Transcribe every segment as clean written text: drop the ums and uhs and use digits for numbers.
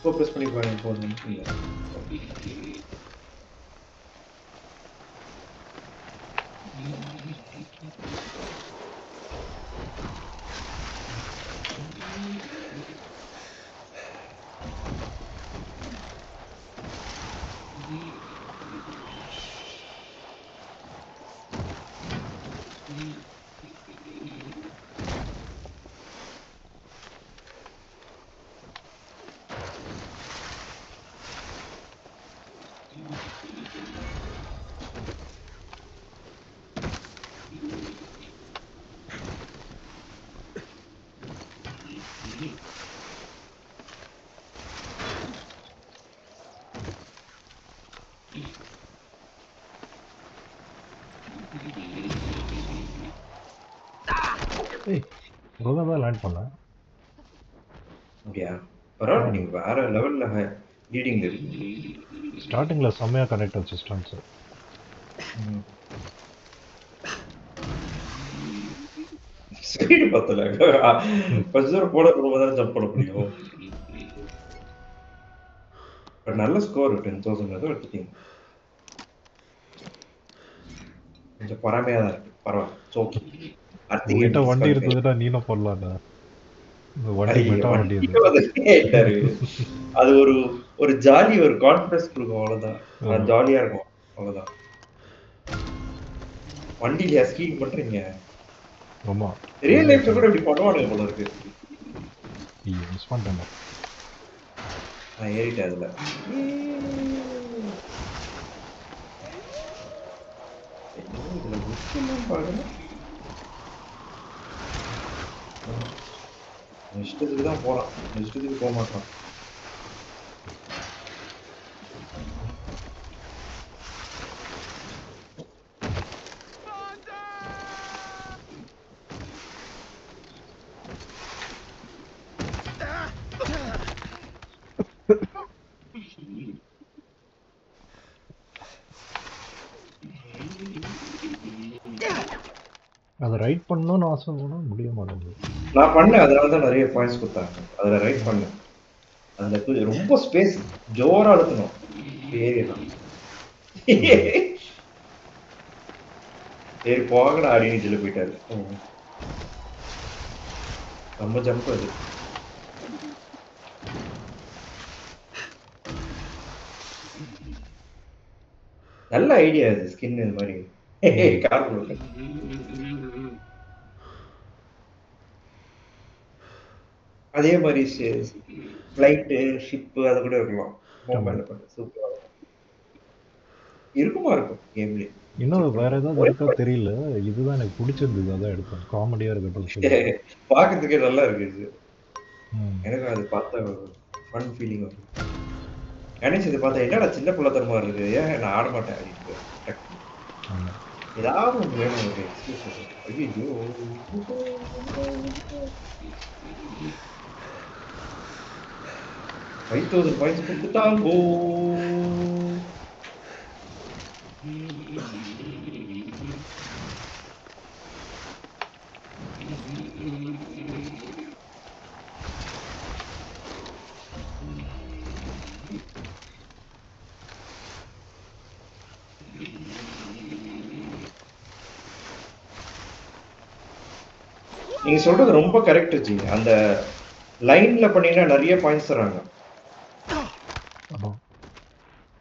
Focus பண்ணி பாருங்க போதும். இல்ல. ஏய் ஒழுங்கா தான் லேண்ட் பண்ணேன். அப்படியா? பரவாயில்ல, நீங்க வேற லெவல்ல லீடிங்ல இருக்கீங்க. ஸ்டார்டிங்கில் செம்மையாக கனெக்ட் ஆச்சு ஸ்டன்ஸு. ஸ்பீடு பத்தல. கொஞ்ச தூரம் போட தான் ஜம்ப் பண்ண முடியும். பட் நல்ல ஸ்கோர் 10,000 ஏதோ எடுத்துட்டீங்க. கொஞ்சம் பொறாமையா தான் இருக்கு. பரவாயில்ல. ஓகே. உங்ககிட்ட வண்டி இருந்ததுன்னா நீனும் போடலாம்டா. இந்த வண்டி மெட்டா வண்டி அது. அது ஒரு ஜாலி, ஒரு கான்ஃபிடன்ஸ் கொடுக்கும், அவ்வளவுதான். ஜாலியா இருக்கும், அவ்வளவுதான். வண்டியில ஸ்கீங் பண்றீங்க. ஆமா. ரியல் லைஃப்ல கூட இப்படி பண்ணுவானுங்க போல இருக்கு. மிஸ் பண்ணிட்டேன். நான் ஏறிட்டேன் அதுல. இதுல முக்கியமா பாருங்க, இஷ்டத்துக்கு தான் போறான், இஷ்டத்துக்கு போக மாட்டான். அதை ரைட் பண்ணணும்னு ஆசை கூட முடிய மாட்டேங்குது. நான் பண்ணேன், அதனால தான் நிறைய பாயிண்ட்ஸ் கொடுத்தாங்க. அதுல ரைட் பண்ணேன். அதுல ரொம்ப ஸ்பேஸ் ஜோரா அழுத்தணும், ஏறிடலாம். சரி போகடா அப்படின்னு சொல்லி போயிட்டாரு. நம்ம ஜம்ப் அது. நல்ல ஐடியா இது, ஸ்கின் இது மாதிரி கார் கொடுக்க. அதே மாதிரி ஃப்ளைட்டு, ஷிப்பு அதை கூட இருக்கலாம். மொபைல்ல பண்ண சூப்பரா இருக்குமா இருக்கும் கேம்ல. இன்னும் வேற ஏதாவது இருக்கா தெரியல. இதுதான் எனக்கு பிடிச்சிருந்தது, அதான் எடுத்தேன். காமெடியா இருக்கட்டும். பாக்கிறதுக்கே நல்லா இருக்கு இது. எனக்கு அது பார்த்தா ஃபன் ஃபீலிங் வரும். கணேஷ் இதை பார்த்தா என்னடா சின்ன பிள்ளைத்தனமா இருக்கு, ஏன் நான் ஆட மாட்டேன் அப்படின்னு ஏதாவது ஒன்று வேணும் ஒரு எக்ஸ்கியூஸ். ஐயோ 5,000 பாயிண்ட்ஸ் கொடுத்துட்டாங்கோ. நீங்க சொல்றது ரொம்ப கரெக்ட் ஜி. அந்த லைன்ல பண்ணீங்கன்னா நிறைய பாயிண்ட்ஸ் தராங்க.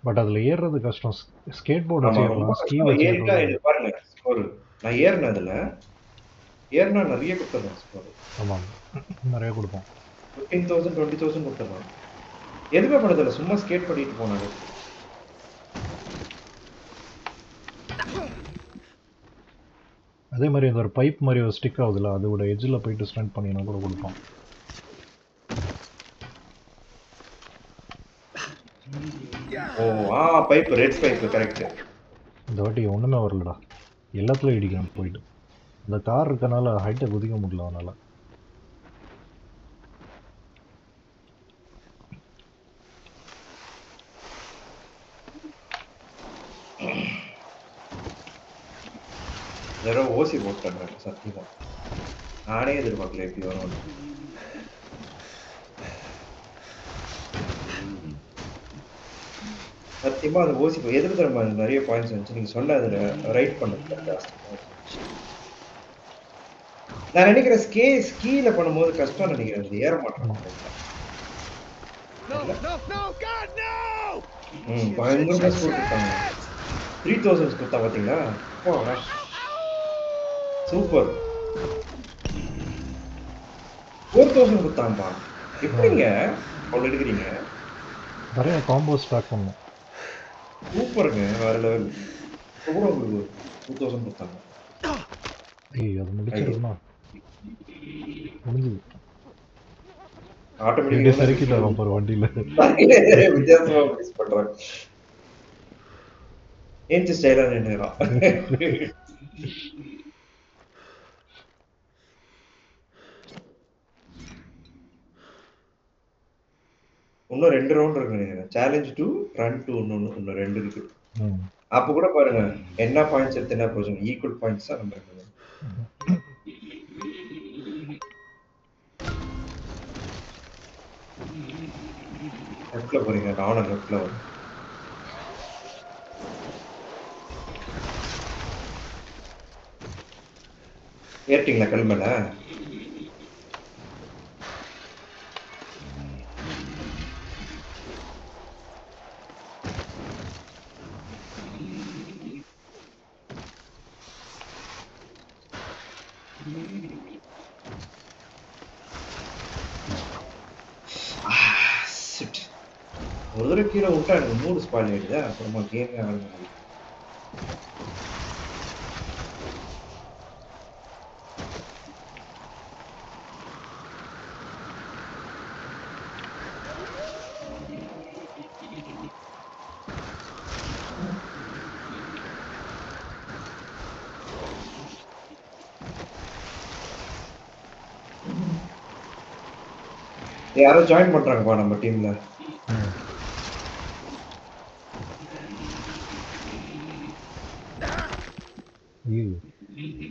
பட் அதுல ஏறுறது கஷ்டம். ஸ்கேட் போர்டு வச்சு ஏறலாம், ஸ்கீ வச்சு ஏறிட்டா இது பாருங்க ஸ்கோர். நான் ஏறினதுல ஏறினா நிறைய கொடுத்துறேன் ஸ்கோர். ஆமா நிறைய கொடுப்போம். 15,000 20,000 கொடுத்துறேன். எதுவுமே பண்ணதில்ல, சும்மா ஸ்கேட் பண்ணிட்டு போனாரு. அதே மாதிரி இந்த ஒரு பைப் மாதிரி ஒரு ஸ்டிக் ஆகுதுல்ல, அதோட எட்ஜில் போயிட்டு ஸ்டண்ட் பண்ணினா கூட கொடுப்போம். ஓ பைப், ரெட் பைப் கரெக்ட். இந்த வாட்டி ஒன்றுமே வரலடா, எல்லாத்துலையும் இடிக்கிறேன் போயிட்டு. இந்த கார் இருக்கனால ஹைட்டை குதிக்க முடியல அவனால். யாரோ ஓசி போட்டாங்க சத்தியமா. நானே எதிர்பார்க்கல எப்படி வரும். சத்தியமா அந்த ஓசி எதுக்கு தெரியுமா நிறைய பாயிண்ட்ஸ் வந்துச்சு நீங்க சொன்ன அதுல ரைட் பண்ணது ஜாஸ்தி நான் நினைக்கிறேன் ஸ்கீல பண்ணும்போது கஷ்டம் நினைக்கிறேன் அது ஏற மாட்டேன் பயங்கரமா ஸ்கோர் கொடுத்தாங்க 3000 கொடுத்தா பாத்தீங்களா சூப்பர் 4000 கொடுத்தாம்பா எப்படிங்க அவ்வளோ எடுக்கிறீங்க நிறைய காம்போ ஸ்டார்ட் பண்ணோம் சூப்பருங்க வேற லெவல் கூட உங்களுக்கு 2000 கொடுத்தாங்க ஐயோ அது முடிச்சிருக்குமா முடிஞ்சது ஆட்டோமேட்டிக்கா சறுக்கிட்டு வரோம் பாரு வண்டியில வித்தியாசமா மிஸ் பண்றாங்க ஏஞ்சி ஸ்டைலா நின்னுறான் இன்னும் 2 ரவுண்ட் இருக்கு நினைக்கிறேன் சேலஞ்ச் 2 ரன் 2 இன்னும் 2 இருக்கு அப்ப கூட பாருங்க என்ன பாயிண்ட்ஸ் எடுத்து என்ன போச்சு ஈக்குவல் பாயிண்ட்ஸ் தான் நம்ம இருக்கு லெஃப்ட்ல போறீங்க நானும் லெஃப்ட்ல வரேன் ஏறிட்டீங்களா கல்மேல ஒரு தடவை கீழே விட்டா எனக்கு மூடு ஸ்பாயில் ஆயிடுது அப்புறமா கேமே ஆட முடியும் யாரோ ஜாயின் பண்றாங்கப்பா நம்ம டீம்ல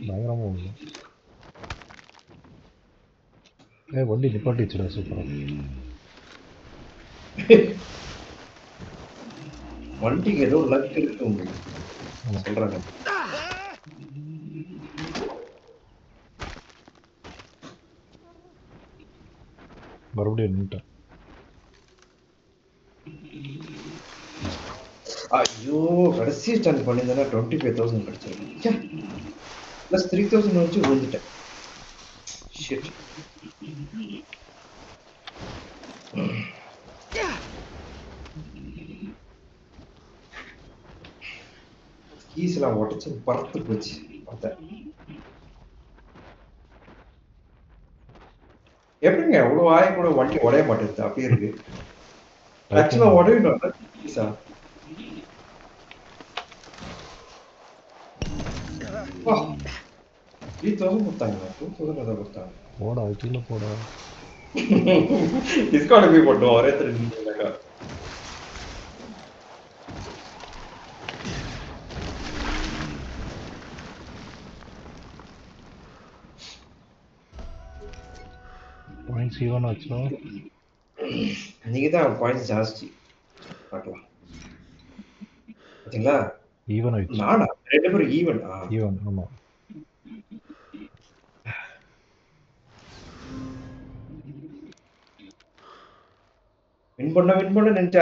பயங்கரமா வண்டி நிப்பாட்டி வச்சுடா சூப்பரா வண்டிக்கு ஏதோ லக் இருக்கு உங்களுக்கு சொல்றாங்க மறுபடியும் நின்ட்டேன் ஐயோ கடைசி ஸ்டாண்ட் பண்ணியிருந்தேன்னா 25,000 கிடைச்சிருக்கு ப்ளஸ் 3,000 வச்சு விழுந்துட்டேன் ஷிட் கீஸ்லாம் உடச்சு பறத்து போச்சு பார்த்தேன் எப்படிங்க அவ்வளோ ஆய கூட வண்டி உடைய மாட்டேங்குது அப்படியே இருக்கு ஆக்சுவலா உடையணும் கீஸா 3,000 கொடுத்தாங்க 2,000 எதாவது கொடுத்தாங்க போடா கீழே போடா டிஸ்கவுண்ட் போய் போட்டோம் ஒரே தெரிஞ்சுக்கா பாயிண்ட்ஸ் ஈவன் ஆச்சுன்னா நீங்க தான் பாயிண்ட்ஸ் ஜாஸ்தி பார்க்கலாம் பாத்தீங்களா ஈவன் ஆயிடுச்சு நானா ரெண்டு பேரும் ஈவன் ஈவன் ஆமா வின் பண்ண நினைச்சு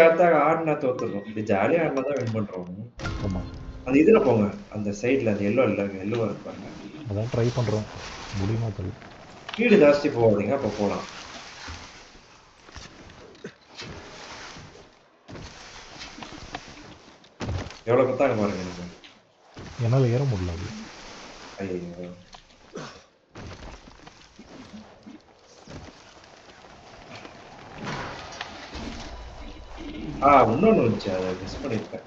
ஆடினா தோத்துறோம் இப்படி ஜாலியா ஆடினா தான் வின் பண்றோம் ஆமா அந்த இதுல போங்க அந்த சைடுல அந்த எல்லோ எல்லோ இருப்பாங்க அதான் ட்ரை பண்றோம் முடியுமா தெரியல ஸ்பீடு ஜாஸ்தி போகாதீங்க அப்ப போலாம் எவ்வளவு கொடுத்தாங்க பாருங்க எனக்கு என்னால ஏற முடியல அது ஐயோ இன்னொன்னு வந்துச்சு அதை மிஸ் பண்ணிருக்கேன்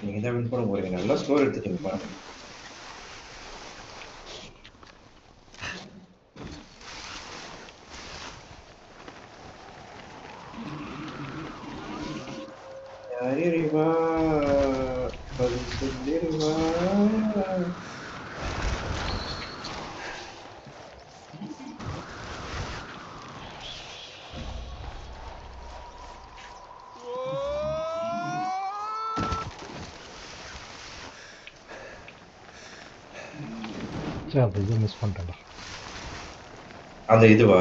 நீங்க தான் வின் பண்ண போறீங்க. நல்லா ஸ்கோர் எடுத்துட்டீங்க பாருங்க. அறிவா பதில் சொல்லிடுவா. சரி அந்த இது மிஸ் பண்ணிட்டேன்டா. அந்த இதுவா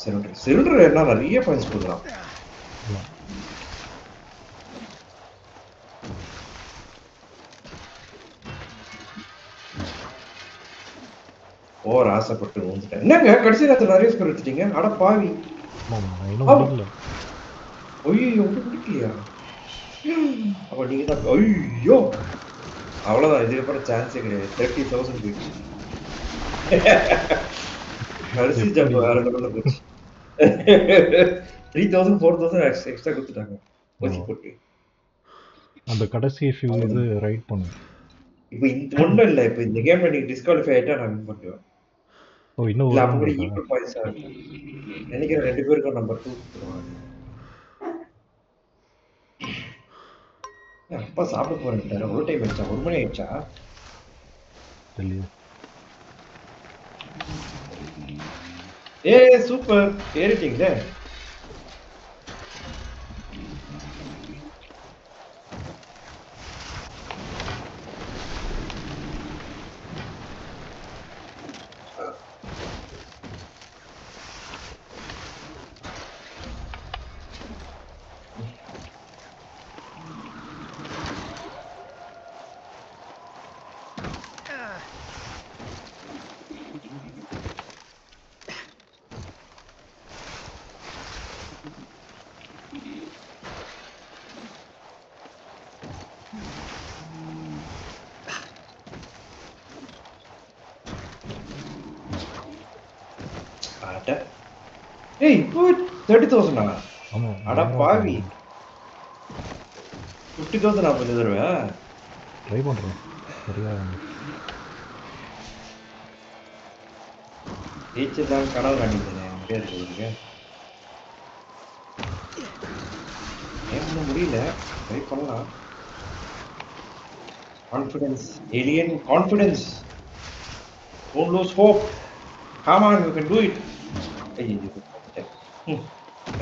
சிலிண்டர். சிலிண்டர் என்ன நிறைய பாயிண்ட்ஸ் கொடுக்குறான். ஓவர் ஆசைப்பட்டு வந்துட்டேன். என்னங்க கடைசி நேரத்தில் நிறைய ஸ்கோர் எடுத்துட்டீங்க? அட பாவி. ஐயோ பிடிக்கலையா? அப்ப நீங்க தான் ஐயோ அவ்வளவுதான். இதுக்கப்புறம் சான்ஸே கிடையாது. 30,000 போயிடுச்சு. கடைசி ஜம்ப் வேற லெவல்ல போச்சு. 3,000 4,000 எக்ஸ்ட்ரா கொடுத்துட்டாங்க ஓசி போட்டு. அந்த கடைசி ஃபியூ இது ரைட் பண்ணு. இப்போ இந்த ஒண்ணும் இல்ல. இப்போ இந்த கேம்ல நீங்க டிஸ்குவாலிஃபை ஆயிட்டா நான் வின் பண்ணுவேன். ஓ இன்னும் இல்ல அப்ப கூட ஈக்குவல் பாயிண்ட்ஸ் ஆகும். நினைக்கிறேன் 2 பேருக்கும் நம்பர் 2 கொடுத்துருவாங்க. அப்பா சாப்பிட போறேன். ஒரு டைம் ஆயிடுச்சா? 1 மணி ஆயிடுச்சா? தெரியல. சூப்பர் ஏறிட்டீங்களே. இப்போ 30,000 அட பாவி. 50,000 நான் பண்ணி தருவேன். ட்ரை பண்றேன். சரியா ஜெயிச்சதான் கனவு காண்டிருந்தேன். ஏன் முடியல. ட்ரை பண்ணலாம். Confidence alien confidence. Don't lose hope. Come on, you can do it.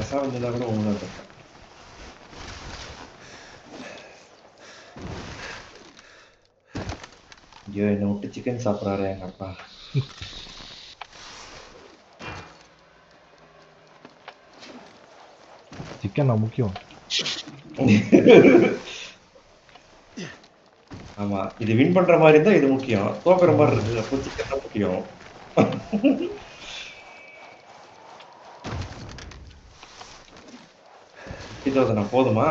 ऐसा बंदा கூட ஒண்ணு இருக்கு. ஐயோ என்ன விட்டு சிக்கன் சாப்பிட்றாரு எங்க அப்பா. சிக்கன் தான் முக்கியம். ஆமா இது வின் பண்ற மாதிரி இருந்தா இது முக்கியம். தோக்குற மாதிரி இருக்கு அப்போ சிக்கன் தான் முக்கியம். போதுமா?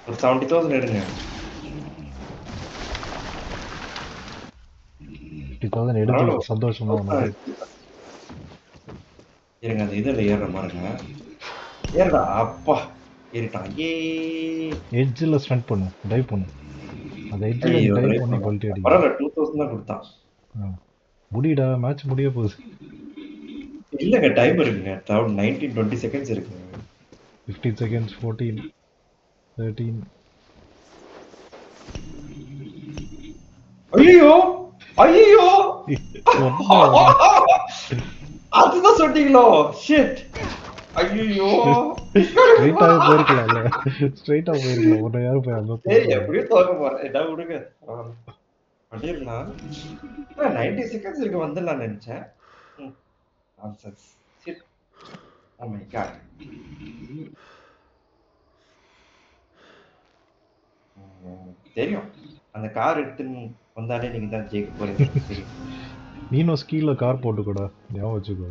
ஒரு 70,000 எடுங்க. 50,000 எடுத்து சந்தோஷமா இருங்க. அந்த இதுல ஏறுற மாதிரிங்க. ஏறடா அப்பா ஏறிட்டான். எட்ஜ்ல ஸ்டண்ட் பண்ணு, டைவ் பண்ணு. அந்த எட்ஜ்ல டைவ் பண்ணி பல்டி அடி. பரவாயில்ல 2,000 தான் கொடுத்தான். முடிடா மேட்ச் முடிய போகுது. இல்லங்க டைம் இருக்குங்க. 19-20 செகண்ட்ஸ் இருக்குங்க. 15 seconds, 14, 13. ஐயோ ஐயோ அதுதான் சொன்னீங்களோ? ஷிட். ஐயோ ஸ்ட்ரைட்டா போயிருக்கலாம்ல. ஸ்ட்ரைட்டா போயிருக்கலாம். உன்னை யாரும் போய் அங்க சரி எப்படியோ தோக்க போறேன். என்ன விடுங்க பண்ணிருக்கலாம். 90 செகண்ட்ஸ் இருக்கு வந்துடலாம் நினைச்சேன். Nonsense. Shit. Oh my god. தெரியும் அந்த கார் எடுத்துன்னு வந்தாலே நீங்க தான் ஜெயிக்க போறீங்க. நீனும் ஸ்கீல கார் போட்டுக்கூடா ஞாபகம் வச்சுக்கோ.